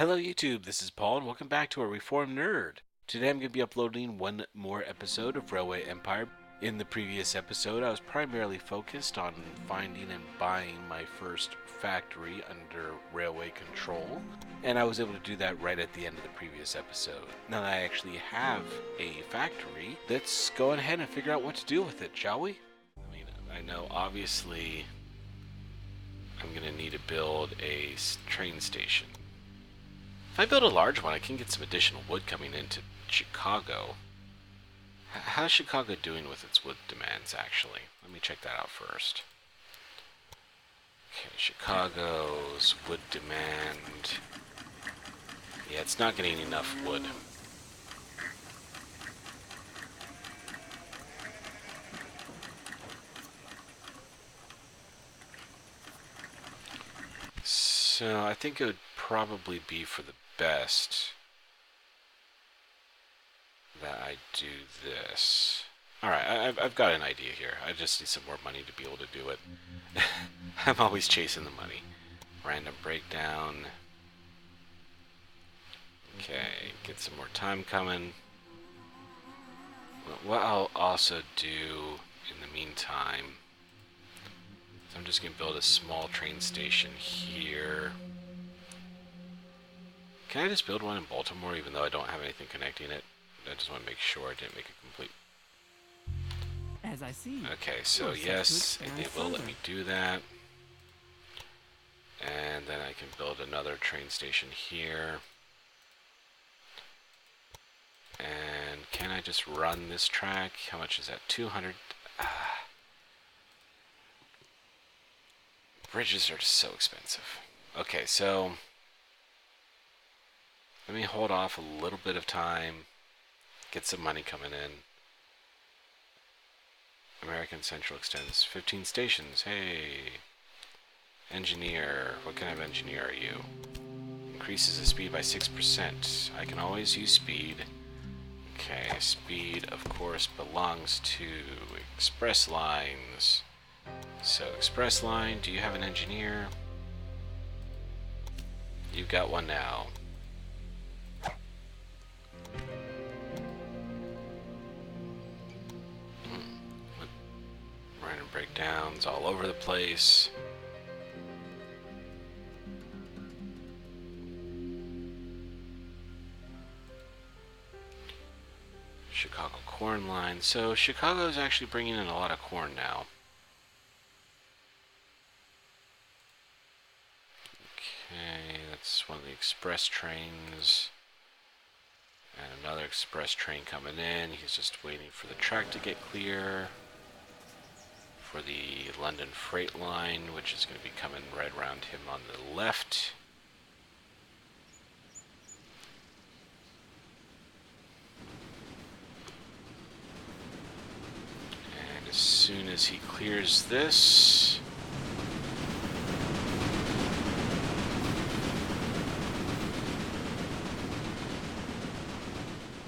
Hello YouTube, this is Paul and welcome back to a Reformed Nerd. Today I'm going to be uploading one more episode of Railway Empire. In the previous episode I was primarily focused on finding and buying my first factory under railway control, and I was able to do that right at the end of the previous episode. Now that I actually have a factory, let's go ahead and figure out what to do with it, shall we? I know obviously I'm going to need to build a train station. If I build a large one, I can get some additional wood coming into Chicago. How's Chicago doing with its wood demands, actually? Let me check that out first. Okay, Chicago's wood demand. Yeah, it's not getting enough wood. So I think it would probably be for the best that I do this. Alright, I've got an idea here. I just need some more money to be able to do it. I'm always chasing the money. Random breakdown. Okay, get some more time coming. What I'll also do in the meantime, I'm just going to build a small train station here. Can I just build one in Baltimore even though I don't have anything connecting it? I just want to make sure I didn't make it complete. As I see. Okay, so yes, they will let me do that. And then I can build another train station here. And can I just run this track? How much is that? 200. Bridges are just so expensive. Okay, so let me hold off a little bit of time, get some money coming in. American Central extends 15 stations. Hey. Engineer. What kind of engineer are you? Increases the speed by 6%. I can always use speed. Okay, speed, of course, belongs to express lines. So, express line, do you have an engineer? You've got one now. Random breakdowns all over the place. Chicago corn line. So Chicago is actually bringing in a lot of corn now. Okay, that's one of the express trains. And another express train coming in. He's just waiting for the track to get clear. For the London freight line, which is going to be coming right around him on the left. And as soon as he clears this,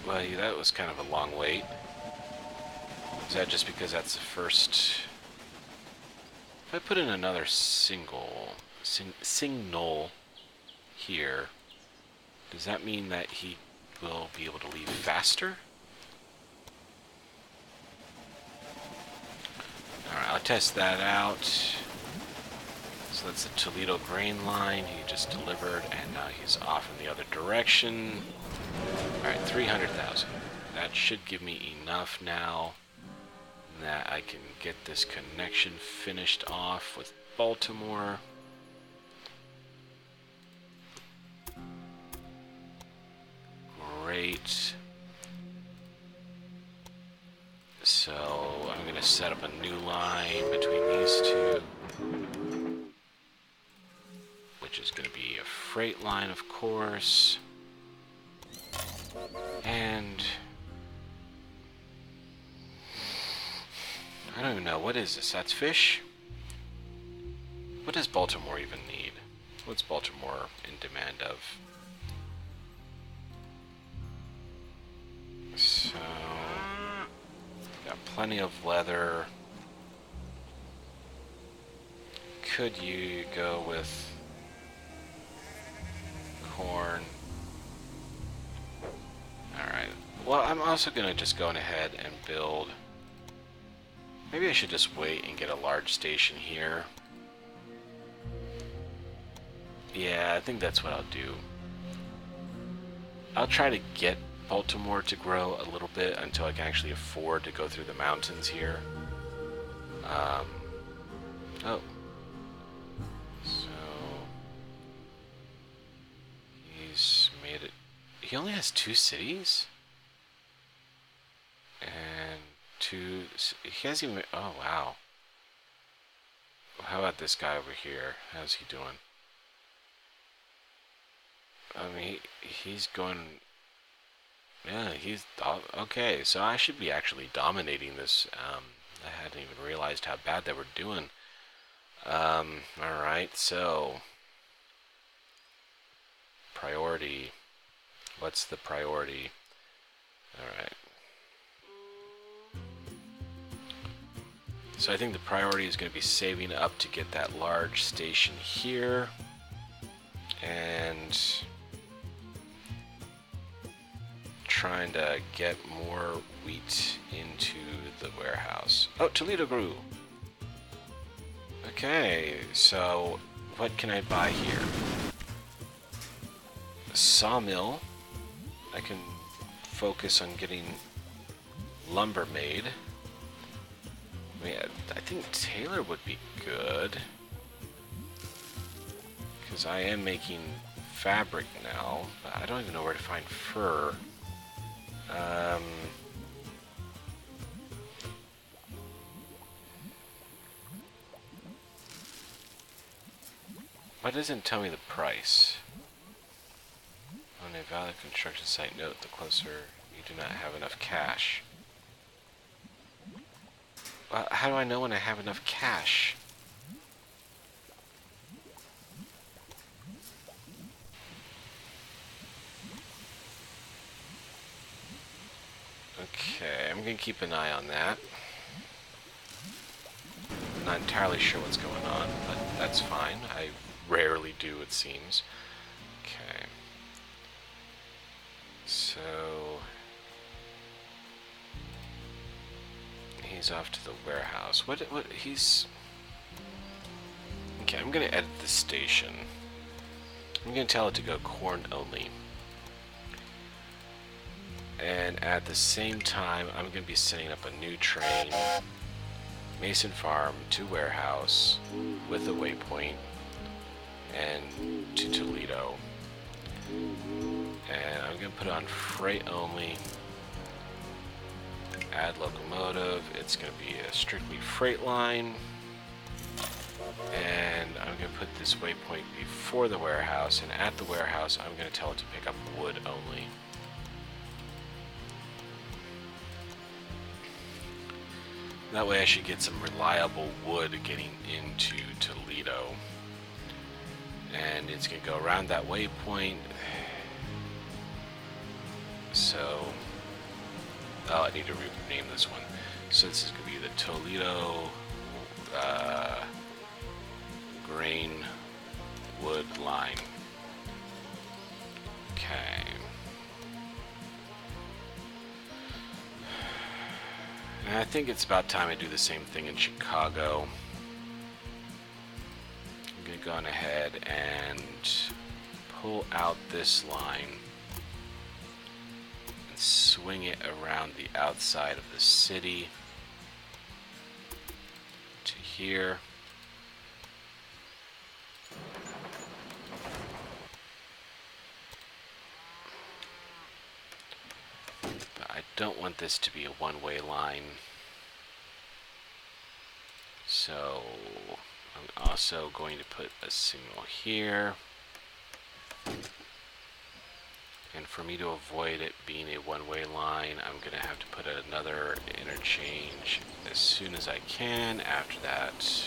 well, that was kind of a long wait. Is that just because that's the first? If I put in another signal here, does that mean that he will be able to leave faster? Alright, I'll test that out. So that's the Toledo grain line. He just delivered, and now he's off in the other direction. Alright, 300,000. That should give me enough now that I can get this connection finished off with Baltimore. Great. So I'm going to set up a new line between these two, which is going to be a freight line, of course. And I don't even know. What is this? That's fish? What does Baltimore even need? What's Baltimore in demand of? So, got plenty of leather. Could you go with corn. Alright. Well, I'm also going to just go ahead and build... Maybe I should just wait and get a large station here. Yeah, I think that's what I'll do. I'll try to get Baltimore to grow a little bit until I can actually afford to go through the mountains here. Oh. So... He's made it... He only has 2 cities? And 2... He hasn't even... Oh, wow. How about this guy over here? How's he doing? I mean, he's going... Yeah, he's... Okay, so I should be actually dominating this. I hadn't even realized how bad they were doing. Alright, so... Priority. What's the priority? Alright. So I think the priority is going to be saving up to get that large station here. And... trying to get more wheat into the warehouse. Oh, Toledo grew. Okay, so what can I buy here? A sawmill. I can focus on getting lumber made. I mean, I think Taylor would be good. Because I am making fabric now, but I don't even know where to find fur. Why doesn't it tell me the price? On a valid construction site, note the closer you do not have enough cash. How do I know when I have enough cash? Okay, I'm gonna keep an eye on that. I'm not entirely sure what's going on, but that's fine. I rarely do, it seems. Okay. So... he's off to the warehouse. What, he's... Okay, I'm gonna edit the station. I'm gonna tell it to go corn only. And at the same time, I'm going to be setting up a new train, Mason Farm to warehouse with a waypoint, and to Toledo. And I'm going to put on freight only, add locomotive. It's going to be a strictly freight line. And I'm going to put this waypoint before the warehouse, and at the warehouse, I'm going to tell it to pick up wood only. That way I should get some reliable wood getting into Toledo. And it's going to go around that waypoint. So... oh, I need to rename this one. So this is going to be the Toledo grain wood line. Okay. And I think it's about time I do the same thing in Chicago. I'm going to go on ahead and pull out this line and swing it around the outside of the city to here. I don't want this to be a one-way line. So I'm also going to put a signal here. And for me to avoid it being a one-way line, I'm going to have to put another interchange as soon as I can after that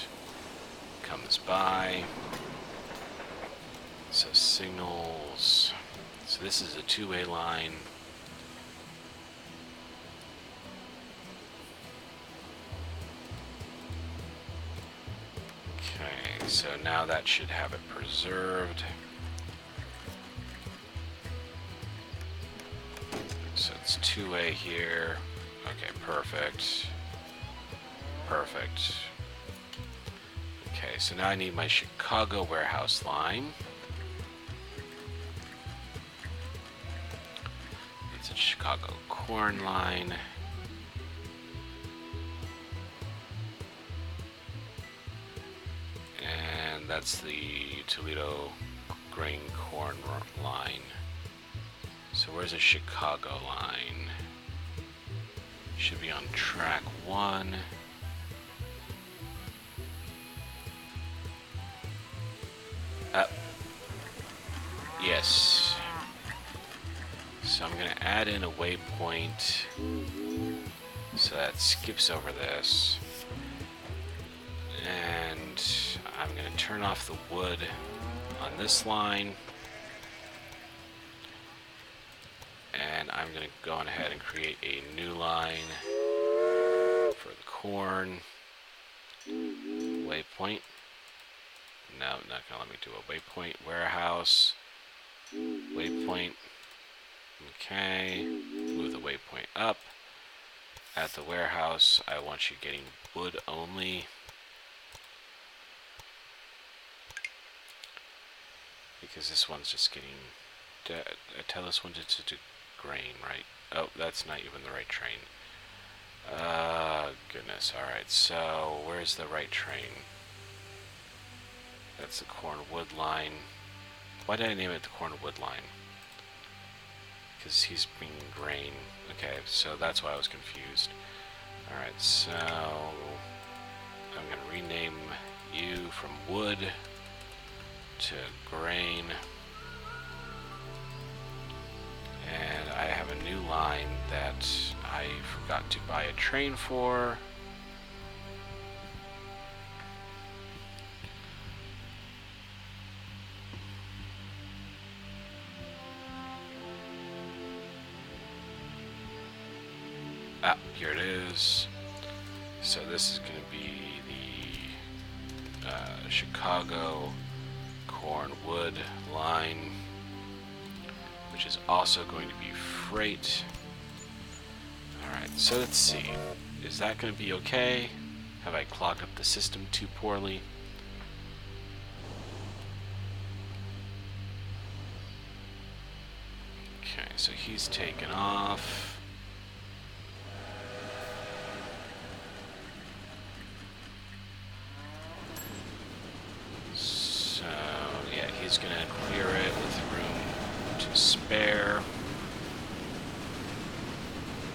comes by. So signals. So this is a two-way line. Okay, so now that should have it preserved. so it's two-way here. Okay, perfect. Perfect. Okay, so now I need my Chicago warehouse line. It's a Chicago corn line. And that's the Toledo grain corn line. So where's the Chicago line? Should be on track 1. Up. Yes. So I'm going to add in a waypoint so that skips over this. And I'm going to turn off the wood on this line. And I'm going to go on ahead and create a new line for the corn. Waypoint. No, not going to let me do a waypoint. Warehouse. Waypoint. Okay. Move the waypoint up. At the warehouse, I want you getting wood only. Because this one's just getting... tell this one to do grain, right? Oh, that's not even the right train. Goodness. Alright, so where's the right train? That's the corn wood line. Why did I name it the corn wood line? Because he's being grain. Okay, so that's why I was confused. Alright, so I'm going to rename you from wood to grain. And I have a new line that I forgot to buy a train for. Ah, here it is. So this is going to be the Chicago corn wood line, which is also going to be freight. Alright, so let's see. Is that going to be okay? Have I clogged up the system too poorly? Okay, so he's taken off. So, yeah, he's going to clear it with room to spare.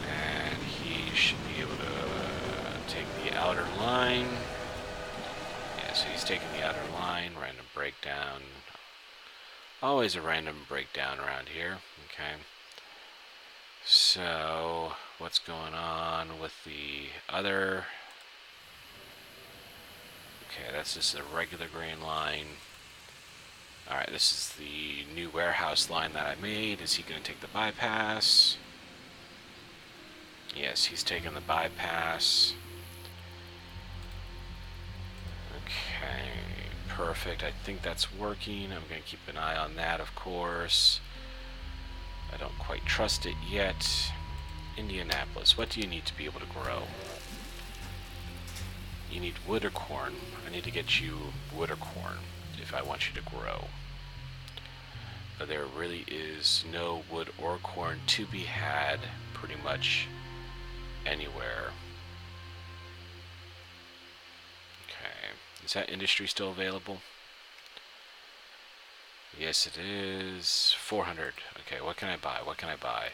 And he should be able to take the outer line. Yeah, so he's taking the outer line. Random breakdown. Always a random breakdown around here. Okay. So, what's going on with the other? Okay, that's just a regular grain line. Alright, this is the new warehouse line that I made. Is he going to take the bypass? Yes, he's taking the bypass. Okay, perfect. I think that's working. I'm going to keep an eye on that, of course. I don't quite trust it yet. Indianapolis, what do you need to be able to grow? You need wood or corn. I need to get you wood or corn if I want you to grow. But there really is no wood or corn to be had pretty much anywhere. Okay, is that industry still available? Yes, it is. 400. Okay, what can I buy? What can I buy?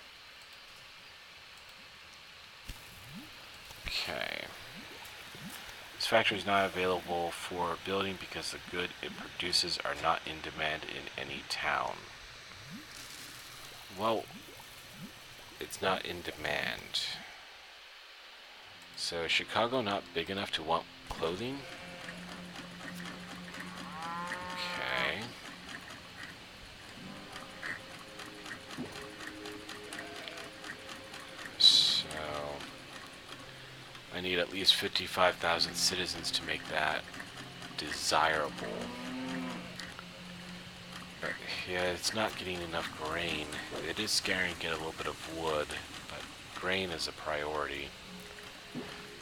Okay. This factory is not available for building because the goods it produces are not in demand in any town. Well, it's not in demand. So is Chicago not big enough to want clothing? Okay. So I need at least 55,000 citizens to make that desirable. Yeah, it's not getting enough grain. It is scary to get a little bit of wood, but grain is a priority.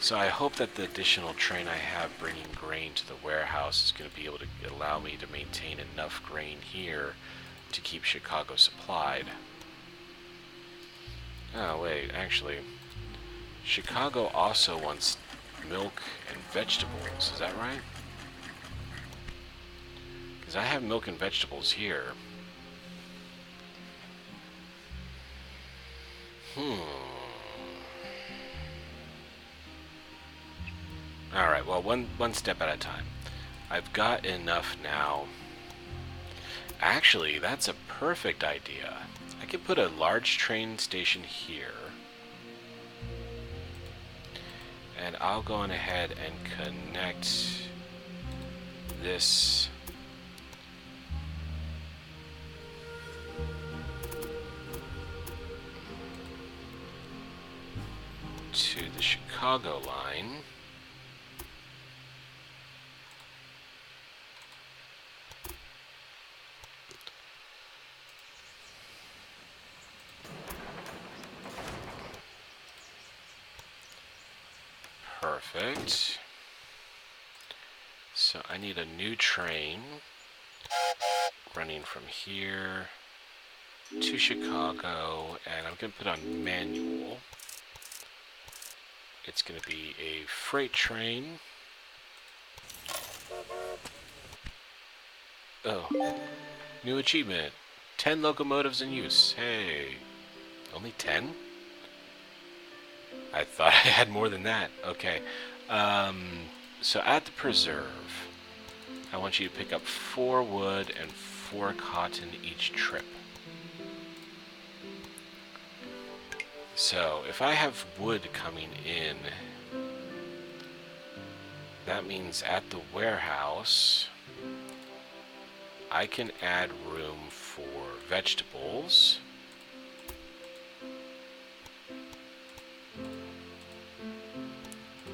So I hope that the additional train I have bringing grain to the warehouse is going to be able to allow me to maintain enough grain here to keep Chicago supplied. Oh, wait, actually, Chicago also wants milk and vegetables, is that right? Because I have milk and vegetables here. Alright, well, one step at a time. I've got enough now. Actually, that's a perfect idea. I could put a large train station here. And I'll go on ahead and connect this to the Chicago line. Perfect. So I need a new train running from here to Chicago, and I'm going to put on manual. It's going to be a freight train. Oh, new achievement. 10 locomotives in use. Hey, only 10? I thought I had more than that. Okay. So at the preserve, I want you to pick up 4 wood and 4 cotton each trip. So if I have wood coming in, that means at the warehouse, I can add room for vegetables.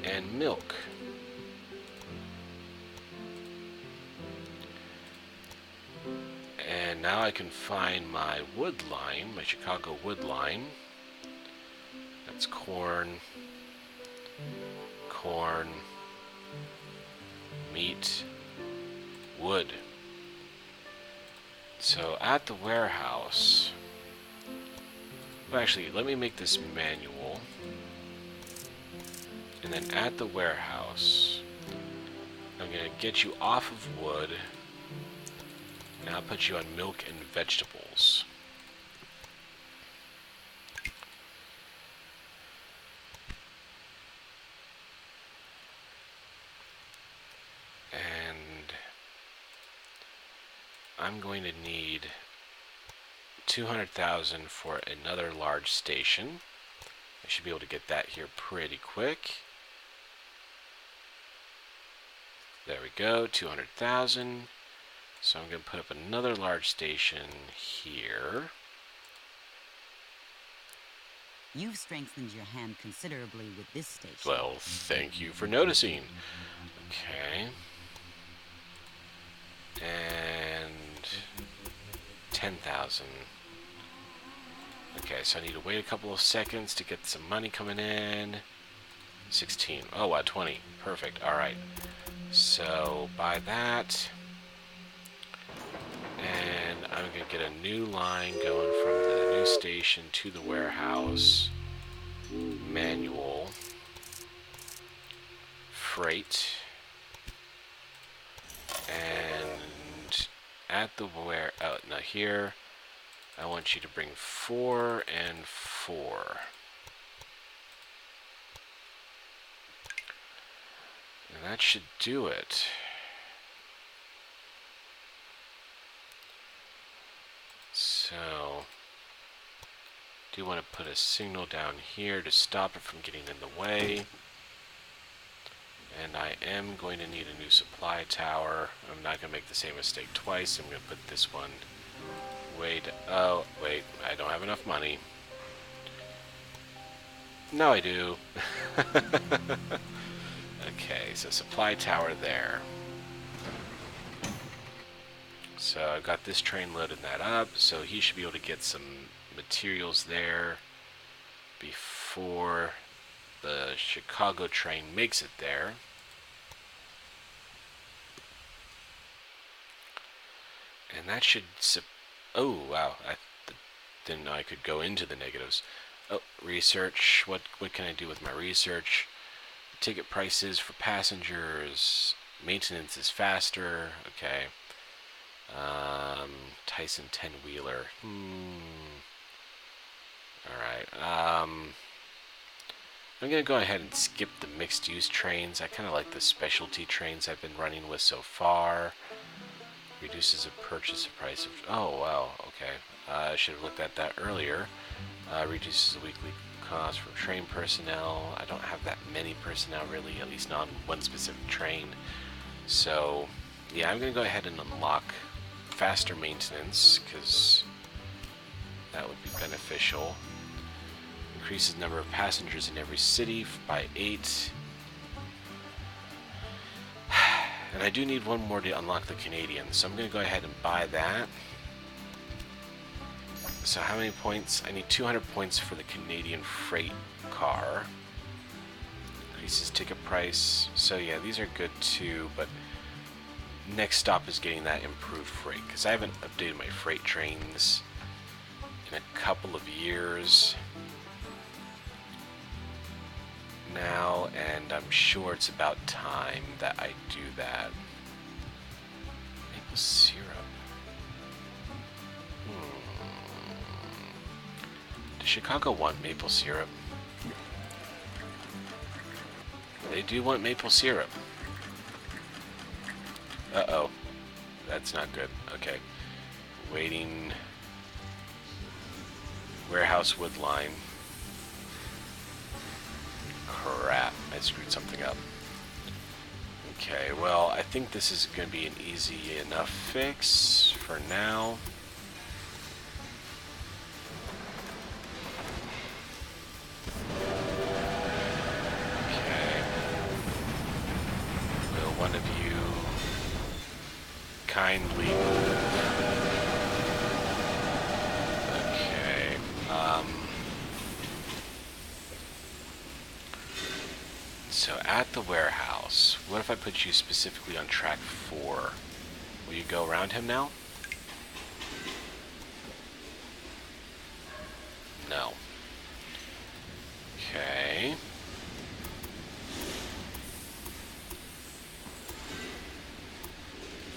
And milk. And now I can find my wood line, my Chicago wood line. That's corn, meat, wood. So at the warehouse, well, actually, let me make this manual. And then at the warehouse, I'm going to get you off of wood, and I'll put you on milk and vegetables. And I'm going to need 200,000 for another large station. I should be able to get that here pretty quick. There we go, 200,000. So I'm going to put up another large station here. You've strengthened your hand considerably with this station. Well, thank you for noticing. Okay. And 10,000. Okay, so I need to wait a couple of seconds to get some money coming in. 16. Oh, wow, 20. Perfect. All right. So buy that. And I'm going to get a new line going from the new station to the warehouse. Manual. Freight. And at the now here, I want you to bring 4 and 4. And that should do it. So, do want to put a signal down here to stop it from getting in the way. And I am going to need a new supply tower. I'm not going to make the same mistake twice. I'm going to put this one oh, wait, I don't have enough money. No, I do. Okay, so supply tower there. So I've got this train loading that up, so he should be able to get some materials there before the Chicago train makes it there. And that should... oh, wow. I didn't know I could go into the negatives. Oh, research. What can I do with my research? Ticket prices for passengers. Maintenance is faster. Okay. Tyson 10-wheeler. Alright. I'm going to go ahead and skip the mixed-use trains. I kind of like the specialty trains I've been running with so far. Reduces the purchase price of... oh, wow. Okay. I should have looked at that earlier. Reduces the weekly cost for train personnel. I don't have that many personnel, really, at least not on one specific train. So, yeah, I'm going to go ahead and unlock faster maintenance, because that would be beneficial. Increases the number of passengers in every city by 8. And I do need one more to unlock the Canadian, so I'm going to go ahead and buy that. So how many points? I need 200 points for the Canadian freight car. Increases ticket price. So yeah, these are good too, but next stop is getting that improved freight, because I haven't updated my freight trains in a couple of years now, and I'm sure it's about time that I do that. Maple syrup. Does Chicago want maple syrup? They do want maple syrup. Uh-oh. That's not good. Okay. Waiting. Warehouse wood line. Crap. I screwed something up. Okay, well, I think this is going to be an easy enough fix for now. One of you kindly move. Okay. So at the warehouse, what if I put you specifically on track 4? Will you go around him now? No. Okay.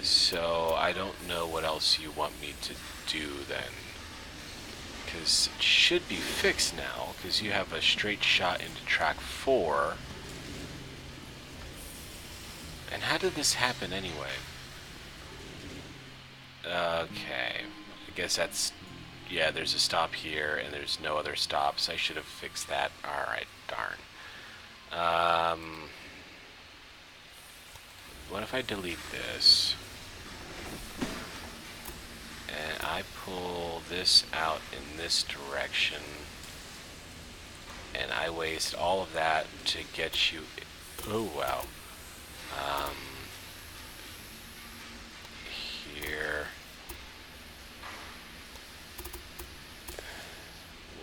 So I don't know what else you want me to do then, because it should be fixed now, because you have a straight shot into track 4. And how did this happen anyway? Okay, I guess that's... yeah, there's a stop here and there's no other stops. I should have fixed that. Alright, darn. What if I delete this? And I pull this out in this direction, and I waste all of that to get you... oh, wow. Here.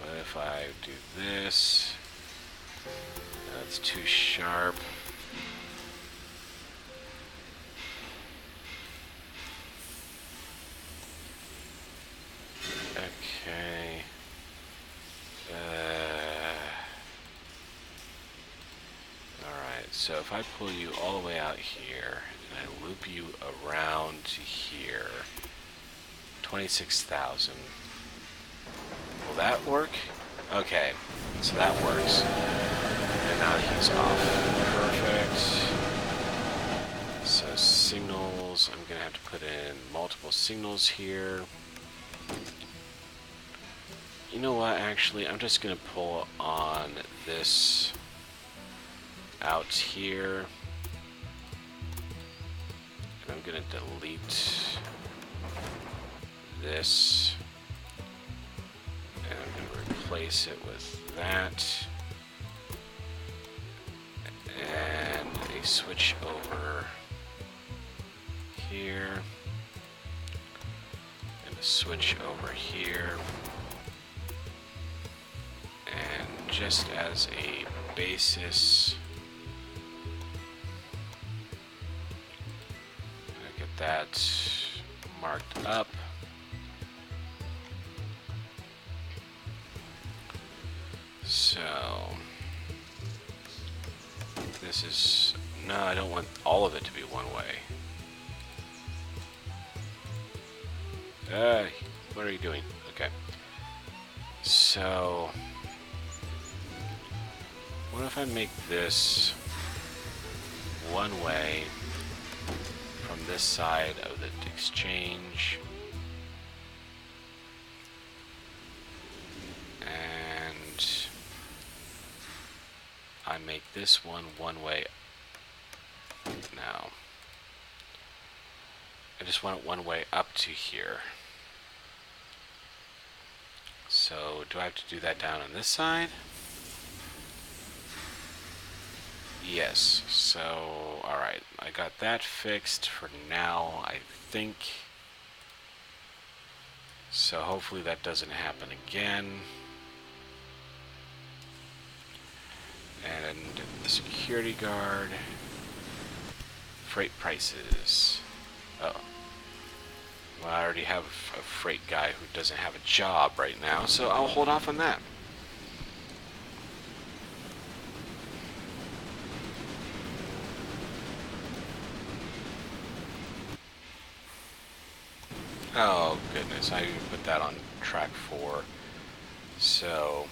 What if I do this? That's too sharp. Okay. Alright, so if I pull you all the way out here, and I loop you around to here, 26,000. Will that work? Okay, so that works. And now he's off. Perfect. So signals, I'm going to have to put in multiple signals here. You know what, actually, I'm just going to pull on this out here. And I'm going to delete this. And I'm going to replace it with that. And a switch over here. switch over here. And just as a basis, get that marked up. So this is, no, I don't want all of it to be one way. What are you doing? Okay. So what if I make this one way from this side of the exchange? And I make this one way. No. I just want it one way up to here. So do I have to do that down on this side? Yes. So, alright. I got that fixed for now, I think. So hopefully that doesn't happen again. And the security guard. Freight prices. Oh. Well, I already have a freight guy who doesn't have a job right now, so I'll hold off on that. Oh, goodness. I put that on track 4. So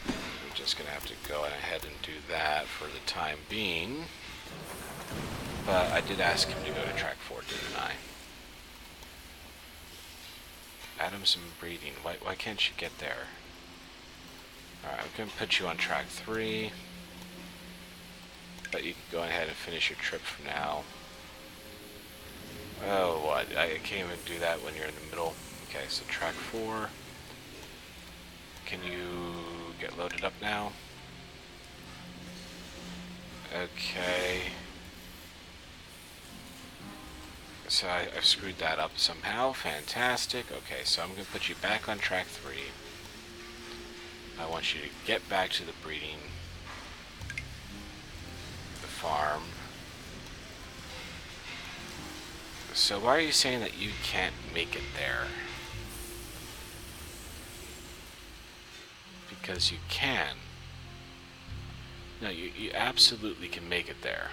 I'm just going to have to go ahead and do that for the time being. But I did ask him to go to track 4, didn't I? Adams and breeding. Why can't you get there? Alright, I'm going to put you on track 3. But you can go ahead and finish your trip for now. Oh, what? I can't even do that when you're in the middle. Okay, so track 4. Can you get loaded up now? Okay. So I've screwed that up somehow. Fantastic. Okay, so I'm going to put you back on track 3. I want you to get back to the breeding, the farm. So why are you saying that you can't make it there? Because you can. No, you absolutely can make it there.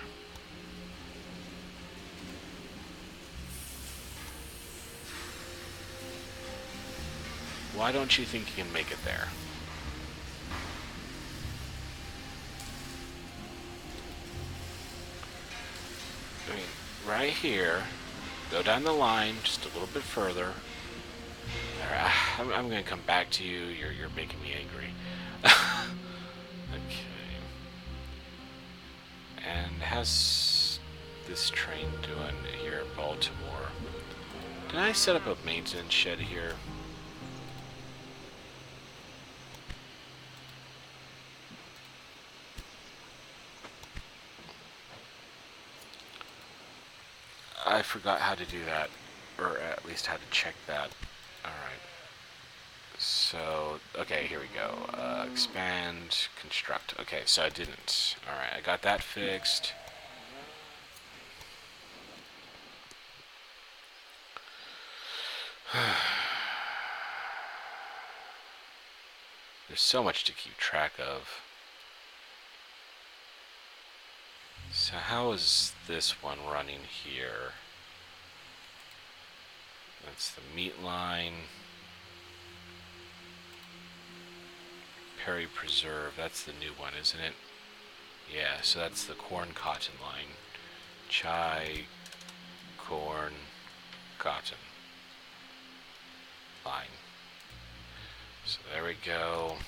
Why don't you think you can make it there? I mean, right here, go down the line just a little bit further. I'm going to come back to you. You're making me angry. Okay. And how's this train doing here in Baltimore? Did I set up a maintenance shed here? I forgot how to do that, or at least how to check that. Alright. So, okay, here we go. Expand, construct. Okay, so I didn't. Alright, I got that fixed. There's so much to keep track of. So how is this one running here? That's the meat line. Perry Preserve, that's the new one, isn't it? Yeah, so that's the corn cotton line. Chai, corn, cotton line. So there we go.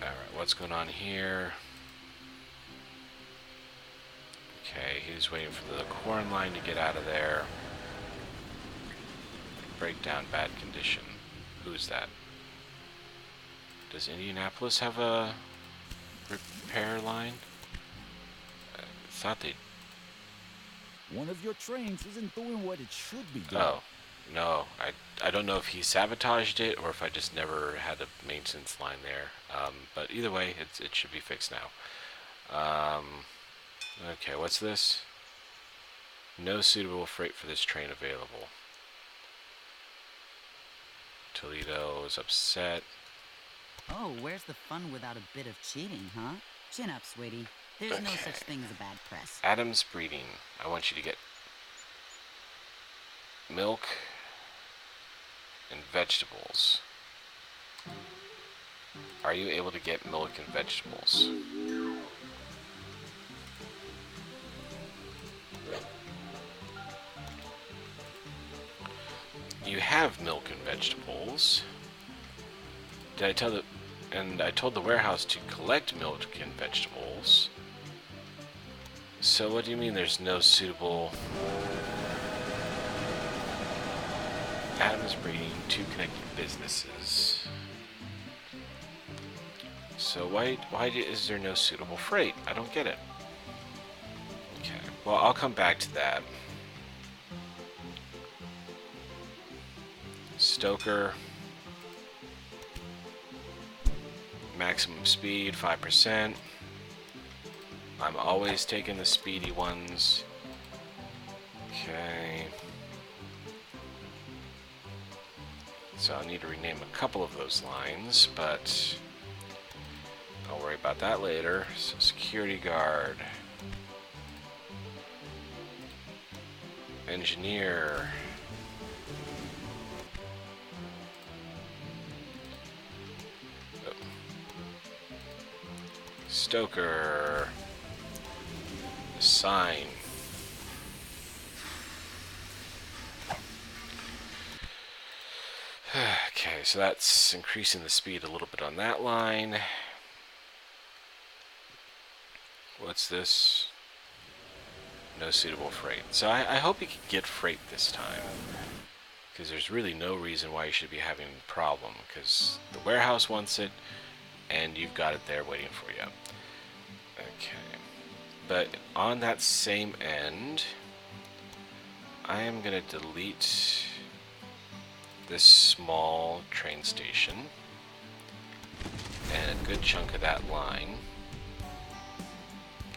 Alright, what's going on here? Okay, he's waiting for the corn line to get out of there. Breakdown, bad condition. Who's that? Does Indianapolis have a repair line? thought they... One of your trains isn't doing what it should be doing. Oh, no. I don't know if he sabotaged it or if I just never had a maintenance line there. But either way, it should be fixed now. Okay, what's this? No suitable freight for this train available. Toledo is upset. Oh, where's the fun without a bit of cheating, huh? Chin up, sweetie. There's no such thing as a bad press. Adam's breeding. I want you to get milk and vegetables. Are you able to get milk and vegetables? You have milk and vegetables. Did I tell the... And I told the warehouse to collect milk and vegetables. So what do you mean there's no suitable... Adam's breeding, 2 connected businesses. So why is there no suitable freight? I don't get it. Okay, well I'll come back to that. Stoker. Maximum speed, 5%. I'm always taking the speedy ones. Okay. So I'll need to rename a couple of those lines, but I'll worry about that later. So security guard. Engineer. Oh. Stoker. Sign. Okay, so that's increasing the speed a little bit on that line. What's this? No suitable freight. So I hope you can get freight this time, because there's really no reason why you should be having a problem, because the warehouse wants it and you've got it there waiting for you. Okay, but on that same end, I am going to delete this small train station and a good chunk of that line.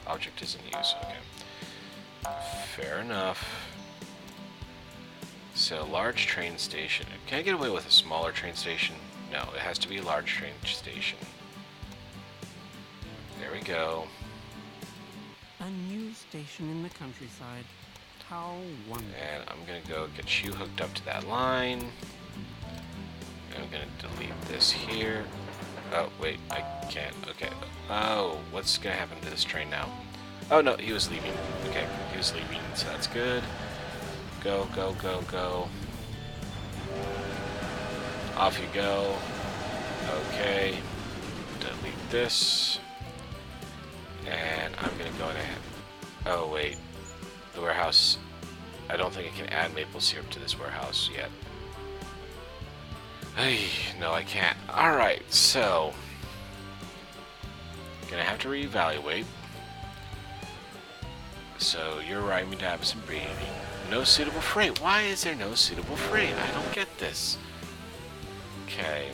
Object is in use, okay. Fair enough. So, large train station. Can I get away with a smaller train station? No, it has to be a large train station. There we go. A new station in the countryside. How wonderful. And I'm going to go get you hooked up to that line. I'm going to delete this here. Oh, wait, I can't. Okay. Oh, what's going to happen to this train now? Oh, no, he was leaving. Okay, he was leaving, so that's good. Go, go, go, go. Off you go. Okay. Delete this. And I'm going to go ahead. Oh, wait. The warehouse. I don't think I can add maple syrup to this warehouse yet. Hey, no, I can't. Alright, so. Gonna have to reevaluate. So, you're right, me to have some breeding. No suitable freight. Why is there no suitable freight? I don't get this. Okay.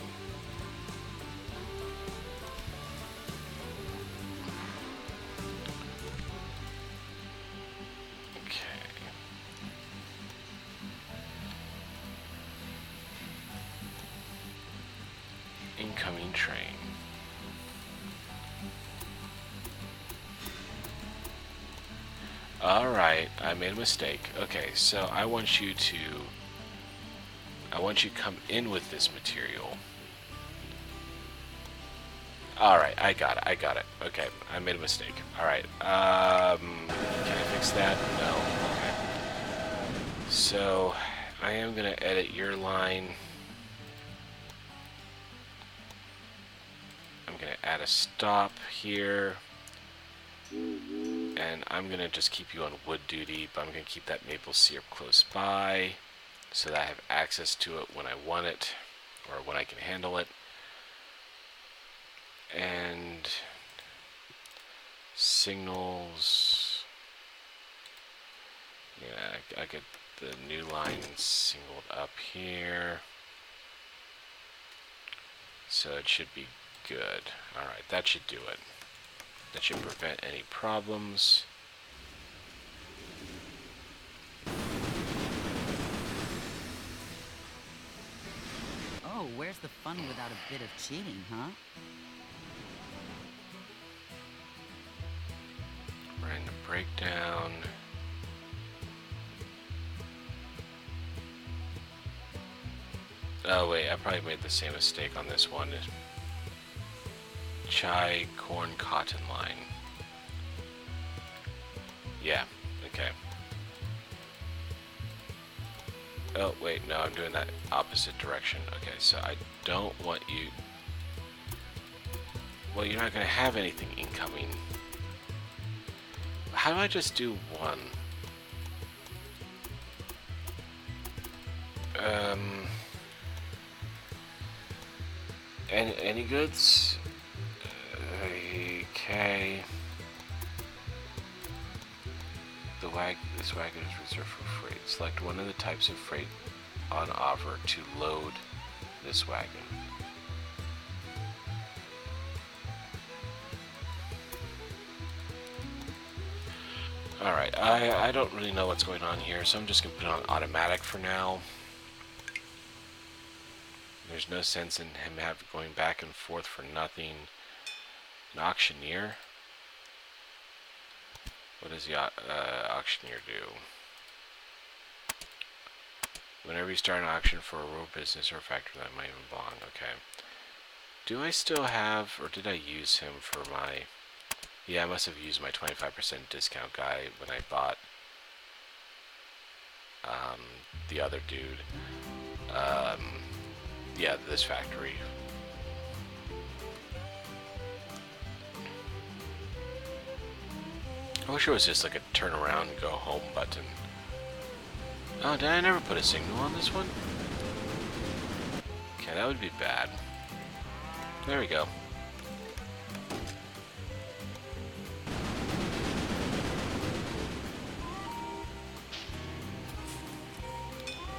Incoming train. Alright, I made a mistake. Okay, so I want you to come in with this material. Alright, I got it. Okay, I made a mistake. Alright, can I fix that? No. Okay. So, I am gonna edit your line. Add a stop here, and I'm gonna just keep you on wood duty, but I'm gonna keep that maple syrup close by so that I have access to it when I want it or when I can handle it. And signals, Yeah, I get the new line singled up here. So it should be good. Alright, that should do it. That should prevent any problems. Oh, where's the fun without a bit of cheating, huh? Random breakdown. Oh wait, I probably made the same mistake on this one. Chai, corn, cotton line. Yeah, okay. Oh wait, no, I'm doing that opposite direction. Okay, so I don't want you... Well, you're not going to have anything incoming. How do I just do one? Any goods? Okay. This wagon is reserved for freight. Select one of the types of freight on offer to load this wagon. Alright, I don't really know what's going on here, so I'm just going to put it on automatic for now. There's no sense in him going back and forth for nothing. An auctioneer? What does the auctioneer do? Whenever you start an auction for a rural business or a factory that might even belong. Okay. Do I still have, or did I use him for my... Yeah, I must have used my 25% discount guy when I bought the other dude. Yeah, this factory. I wish it was just like a turn around, go home button. Oh, did I never put a signal on this one? Okay, that would be bad. There we go.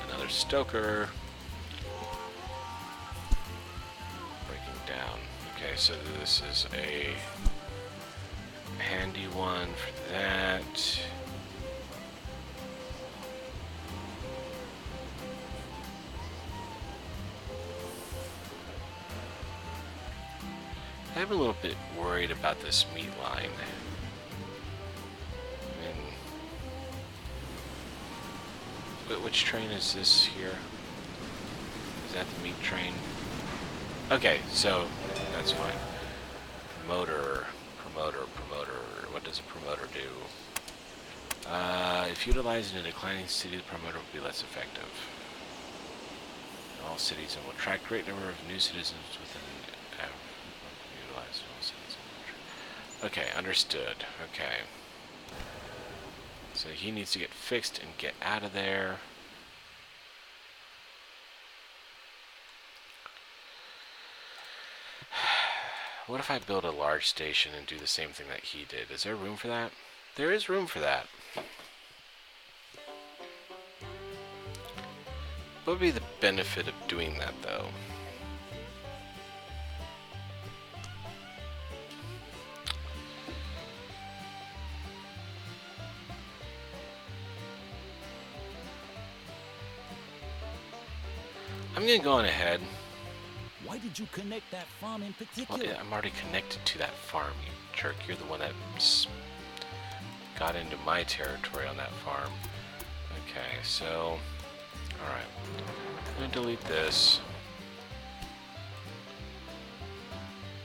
Another stoker. Breaking down. Okay, so this is a handy one for that. I'm a little bit worried about this meat line. Which train is this here? Is that the meat train? Okay, so that's fine. Promoter. What does a promoter do? If utilized in a declining city, the promoter will be less effective. In all cities, and will attract a great number of new citizens within utilized in all cities. Okay, understood. Okay. So he needs to get fixed and get out of there. What if I build a large station and do the same thing that he did? Is there room for that? There is room for that. What would be the benefit of doing that, though? I'm gonna go on ahead. Why did you connect that farm in particular? Well, I'm already connected to that farm, you jerk. You're the one that got into my territory on that farm. Okay, so... Alright. I'm gonna delete this.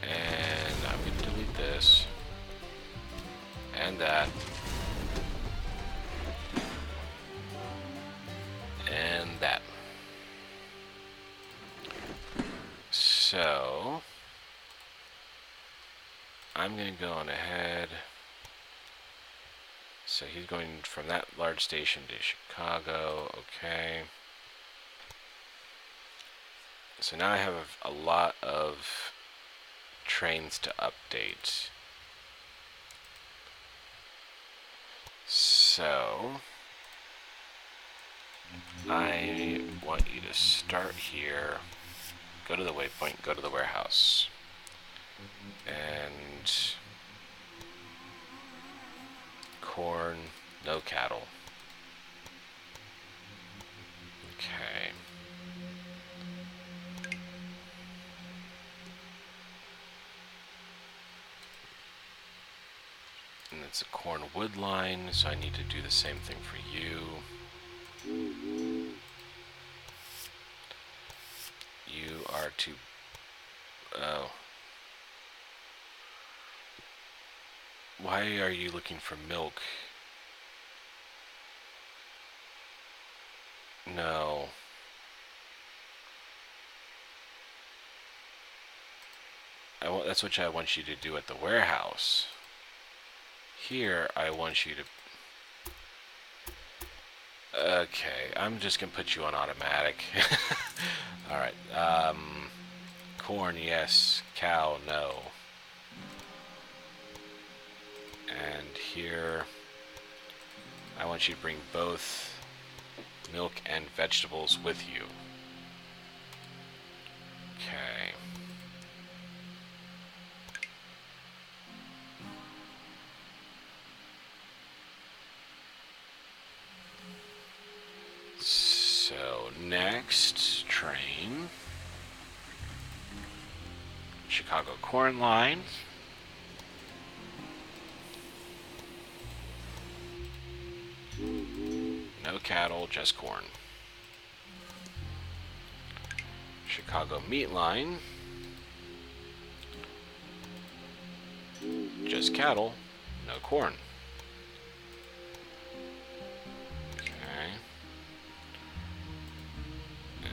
And I'm gonna delete this. And that. And that. So, I'm going to go on ahead. So he's going from that large station to Chicago. Okay. So now I have a lot of trains to update. So, I want you to start here, go to the waypoint, go to the warehouse. And corn, no cattle. Okay. And it's a corn wood line, so I need to do the same thing for you. You are to... Oh. Why are you looking for milk? No. That's what I want you to do at the warehouse. Here, I want you to... Okay, I'm just gonna put you on automatic. Alright, corn, yes. Cow, no. And here, I want you to bring both milk and vegetables with you. Okay. So, next train, Chicago Corn Line. No cattle, just corn. Chicago Meat Line. Just cattle, no corn. Okay.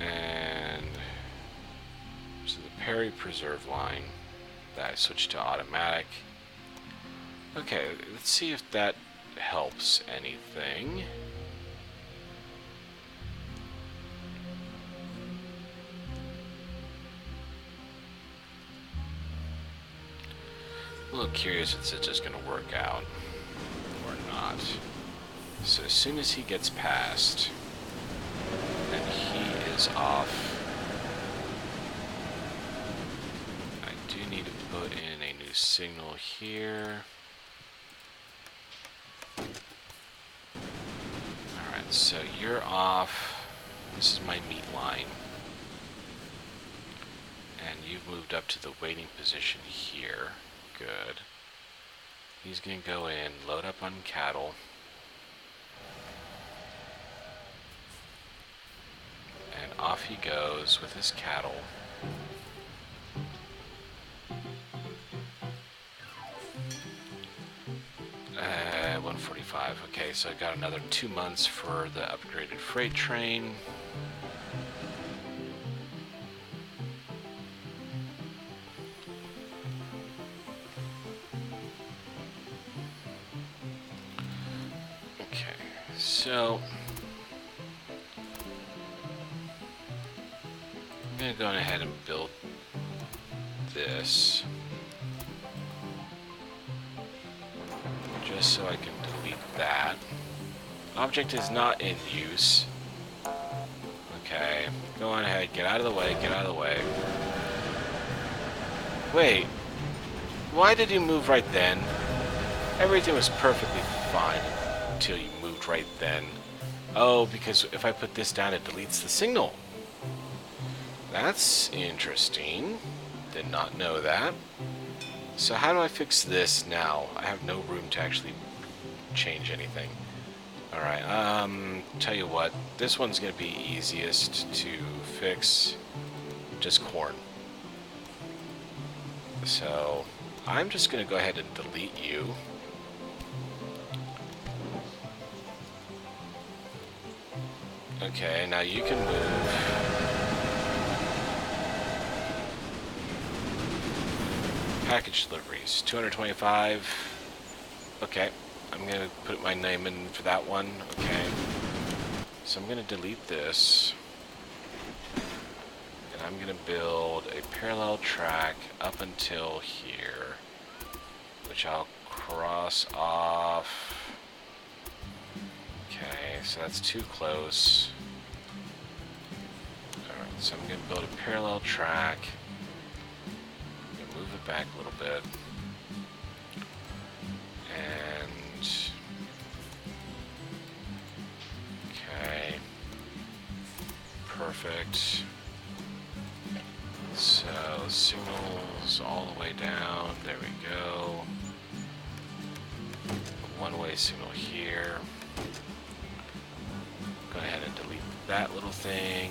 And so the Perry Preserve line that I switched to automatic. Okay, let's see if that helps anything. I'm a little curious if it's just going to work out or not. So as soon as he gets past, and he is off, I do need to put in a new signal here. Alright, so you're off. This is my meat line. And you've moved up to the waiting position here. Good. He's going to go in, load up on cattle. And off he goes with his cattle. 145. Okay, so I got another 2 months for the upgraded freight train. Okay, so I'm going to go ahead and build this just so I can delete that. Object is not in use. Okay, go on ahead, get out of the way, get out of the way. Wait, why did you move right then? Everything was perfectly fine until you moved right then. Oh, because if I put this down, it deletes the signal. That's interesting. Did not know that. So how do I fix this now? I have no room to actually change anything. Alright, tell you what, this one's going to be easiest to fix. Just corn. So, I'm just going to go ahead and delete you. Okay, now you can move. Package deliveries, 225. Okay, I'm going to put my name in for that one. Okay. So I'm going to delete this. And I'm going to build a parallel track up until here, which I'll cross off. Okay, so that's too close. So I'm going to build a parallel track. I'm going to move it back a little bit. And... okay. Perfect. So, signals all the way down. There we go. One-way signal here. Go ahead and delete that little thing.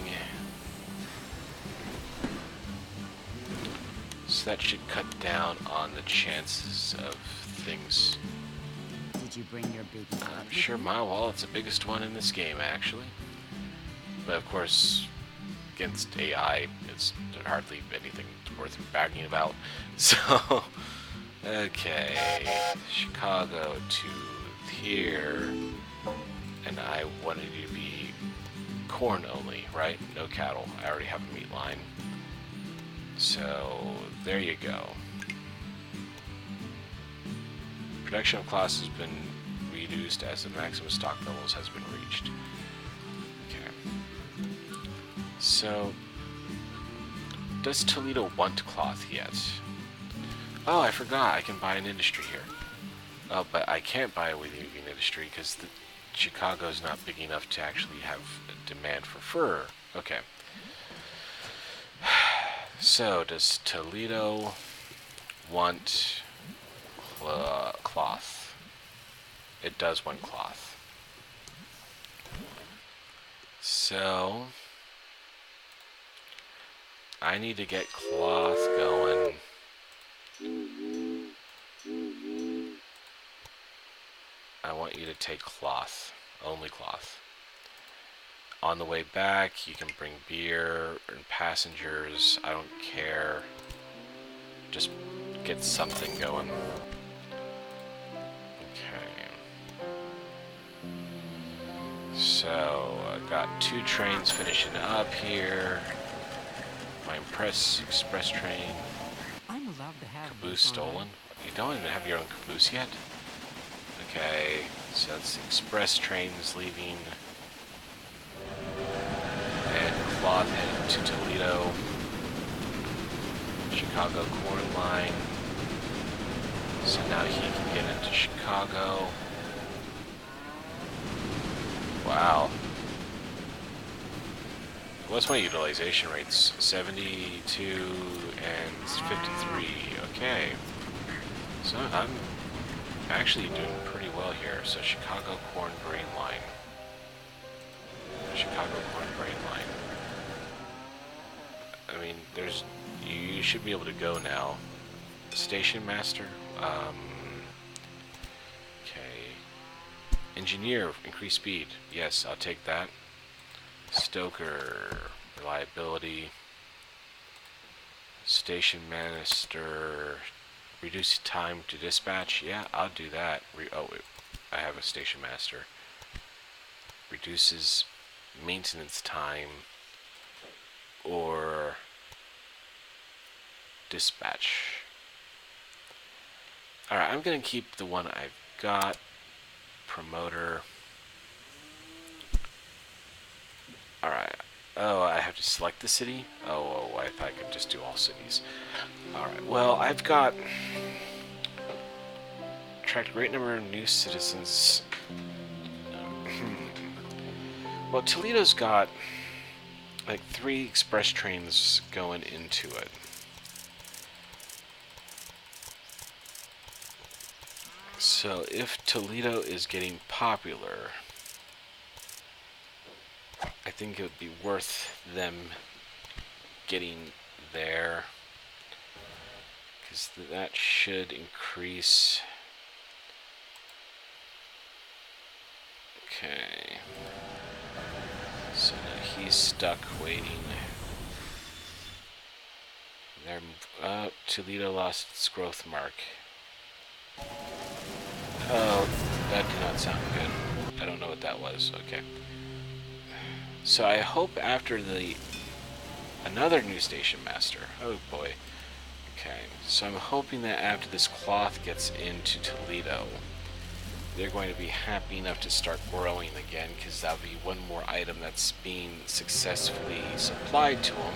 So that should cut down on the chances of things. Did you bring your big wallet I'm with sure you? my wallet's the biggest one in this game, actually. But of course, against AI, it's hardly anything worth bragging about. So, okay, Chicago to here, and I wanted you to be corn only, right? No cattle. I already have a meat line. So, there you go. Production of class has been reduced as the maximum stock levels has been reached. Okay. So, does Toledo want cloth yet? Oh, I forgot. I can buy an industry here. Oh, but I can't buy a weaving industry because Chicago's not big enough to actually have a demand for fur. Okay. So, does Toledo want cloth? It does want cloth. So, I need to get cloth going. I want you to take cloth. Only cloth. On the way back, you can bring beer and passengers. I don't care. Just get something going. Okay. So, I got 2 trains finishing up here. My express train. I'm allowed to have Caboose this, aren't I? stolen? You don't even have your own caboose yet? Okay, so that's the express trains leaving. And cloth heading to Toledo. Chicago corn line. So now he can get into Chicago. Wow. What's my utilization rates? 72 and 53. Okay. So I'm actually doing pretty well here. So Chicago corn grain line. Chicago corn grain line. I mean, you should be able to go now. Station master. Okay. Engineer, increase speed. Yes, I'll take that. Stoker, reliability. Station master, reduce time to dispatch. Yeah, I'll do that. Oh, wait, I have a station master. Reduces maintenance time or dispatch. Alright, I'm going to keep the one I've got. Promoter. Alright. Oh, I have to select the city? Oh, I thought I could just do all cities. Alright, well, I've got... attract a great number of new citizens. Well, Toledo's got like 3 express trains going into it. So if Toledo is getting popular, I think it would be worth them getting there, because that should increase. Okay. So now he's stuck waiting. There, Toledo lost its growth mark. Oh, that did not sound good. I don't know what that was. Okay. So I hope after another new station master. Oh boy. Okay. So I'm hoping that after this cloth gets into Toledo, they're going to be happy enough to start growing again, because that'll be one more item that's being successfully supplied to them.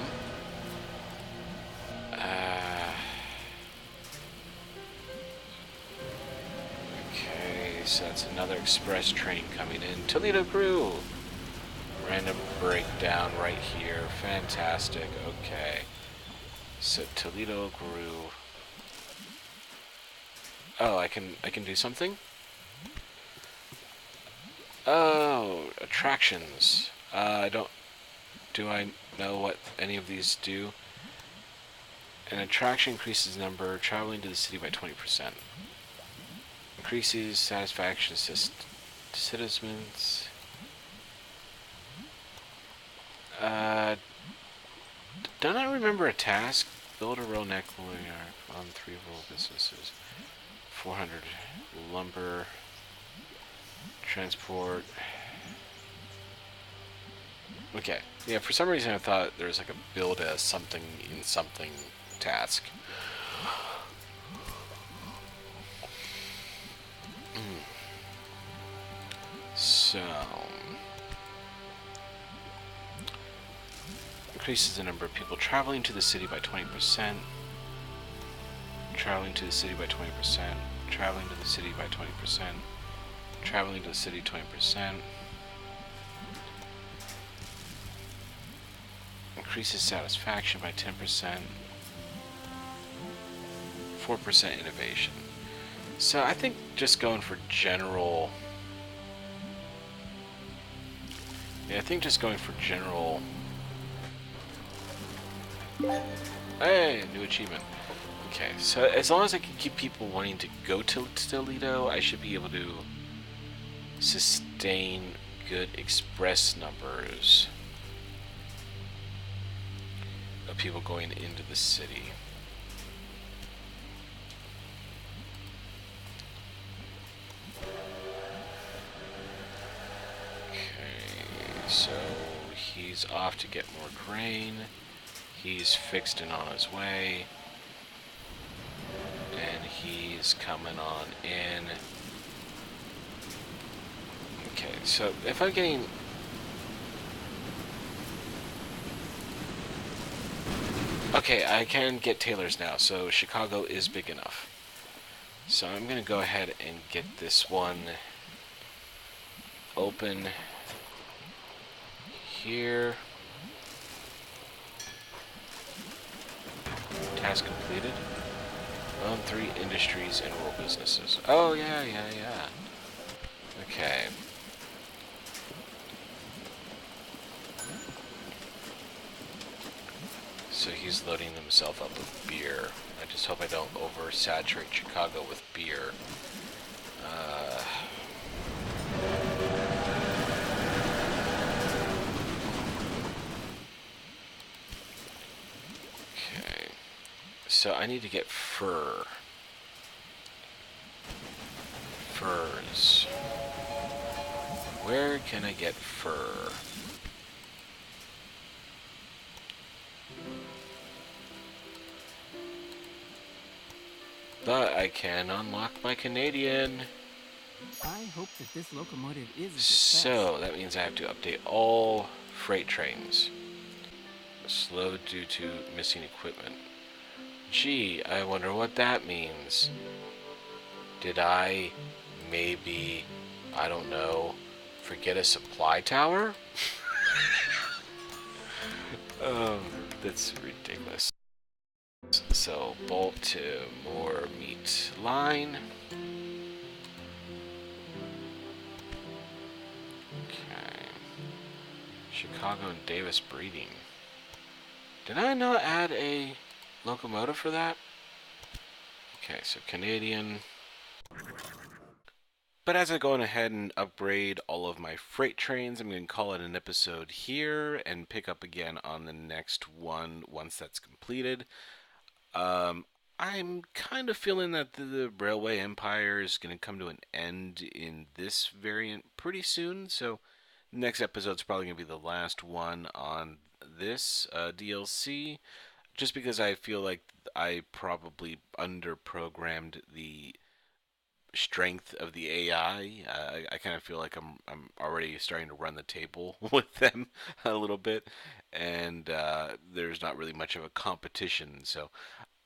Okay, so that's another express train coming in. Toledo crew! Random breakdown right here. Fantastic. Okay. So Toledo grew. Oh, I can do something? Oh, attractions. I don't. Do I know what any of these do? An attraction increases number traveling to the city by 20%. Increases satisfaction to citizens. Don't I remember a task? Build a row neck on 3 rural businesses. 400 lumber. Transport. Okay. Yeah, for some reason I thought there was like a build a something in something task. So. Increases the number of people traveling to the city by 20%. Traveling to the city by 20%. Traveling to the city by 20%. Traveling to the city 20%. Increases satisfaction by 10%. 4% innovation. So I think just going for general. Yeah, I think just going for general. Hey, new achievement. Okay, so as long as I can keep people wanting to go to Toledo, I should be able to sustain good express numbers of people going into the city. Okay, so he's off to get more grain. He's fixed and on his way. And he's coming on in. Okay, so if I'm getting... Okay, I can get tailors now, so Chicago is big enough. So I'm going to go ahead and get this one open here. Task completed. Own 3 industries and rural businesses. Oh, yeah. Okay. So he's loading himself up with beer. I just hope I don't oversaturate Chicago with beer. Okay. So I need to get fur. Furs. Where can I get fur? But I can unlock my Canadian. I hope that this locomotive is a success. So that means I have to update all freight trains. Slow due to missing equipment. Gee, I wonder what that means. Did I maybe, I don't know, forget a supply tower? That's ridiculous. So bolt to more meat line. Okay. Chicago and Davis breeding. Did I not add a locomotive for that? Okay, so Canadian. But as I go ahead and upgrade all of my freight trains, I'm going to call it an episode here and pick up again on the next one once that's completed. I'm kind of feeling that the Railway Empire is going to come to an end in this variant pretty soon, so the next episode's probably going to be the last one on this DLC, just because I feel like I probably underprogrammed the strength of the AI. I kind of feel like I'm already starting to run the table with them a little bit, and there's not really much of a competition. So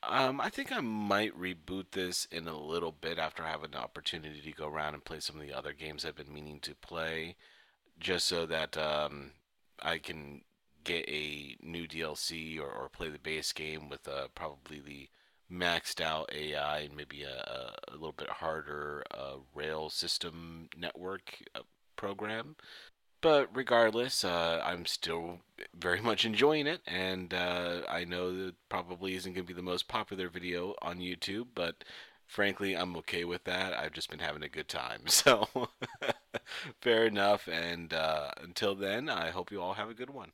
I think I might reboot this in a little bit after I have an opportunity to go around and play some of the other games I've been meaning to play, just so that I can get a new DLC or play the base game with probably the maxed out AI and maybe a little bit harder rail system network program. But regardless, I'm still very much enjoying it, and I know that probably isn't going to be the most popular video on YouTube, but frankly, I'm okay with that. I've just been having a good time. So, fair enough, and until then, I hope you all have a good one.